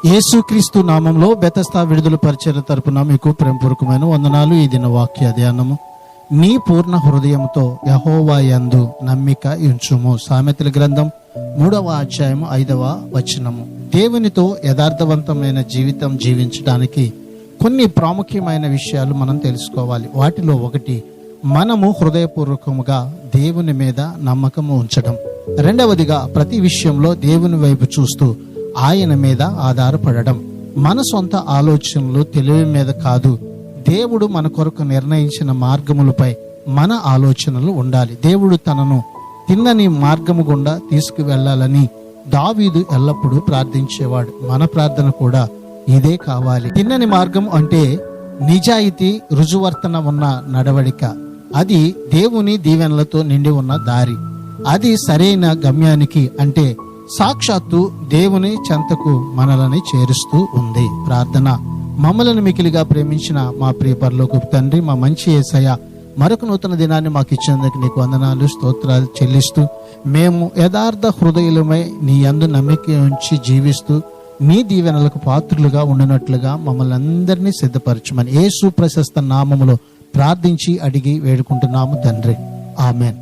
యేసుక్రీస్తు నామంలో బెతస్తా విడుదల పరిచర్య తరపున మీకు ప్రేమపూర్వకమైన వందనాలు. ఈ దిన వాక్య ధ్యానము. నీ పూర్ణ హృదయంతో యెహోవా యందు నమ్మిక ఉంచుము. సామెతల గ్రంథం 3వ అధ్యాయం 5వ వచనము. దేవునితో యథార్థవంతమైన జీవితం జీవించడానికి కొన్ని ప్రాముఖ్యమైన విషయాలు మనం తెలుసుకోవాలి. వాటిలో ఒకటి, మనము హృదయపూర్వకముగా దేవుని మీద నమ్మకము ఉంచడం. రెండవదిగా, ప్రతి విషయంలో దేవుని వైపు చూస్తూ ఆయన మీద ఆధారపడడం. మన సొంత ఆలోచనలు, తెలివి మీద కాదు, దేవుడు మన కొరకు నిర్ణయించిన మార్గములపై మన ఆలోచనలు ఉండాలి. దేవుడు తనను తిన్నని మార్గము గుండా తీసుకువెళ్లాలని దావీదు ఎల్లప్పుడూ ప్రార్థించేవాడు. మన ప్రార్థన కూడా ఇదే కావాలి. తిన్నని మార్గం అంటే నిజాయితీ, రుజువర్తన ఉన్న నడవడిక. అది దేవుని దీవెనలతో నిండి ఉన్న దారి. అది సరైన గమ్యానికి అంటే సాక్షాత్తు దేవుని చెంతకు మనల్ని చేరుస్తూ ఉంది. ప్రార్థన. మమ్మలను మికిలిగా ప్రేమించిన మా ప్రియ పరలోకపు తండ్రి, మా మంచి యేసయ్య, మరొక నూతన దినాన్ని మాకు ఇచ్చినందుకు నీకు వందనాలు, స్తోత్రాలు చెల్లిస్తూ, మేము యథార్థ హృదయులమై నీ యందు నమ్మిక ఉంచి జీవిస్తూ నీ దీవెనలకు పాత్రులుగా ఉండినట్లుగా మమ్మల్ని అందరినీ సిద్ధపరచమని యేసు ప్రశస్త నామములో ప్రార్థించి అడిగి వేడుకుంటున్నాము తండ్రి. ఆమెన్.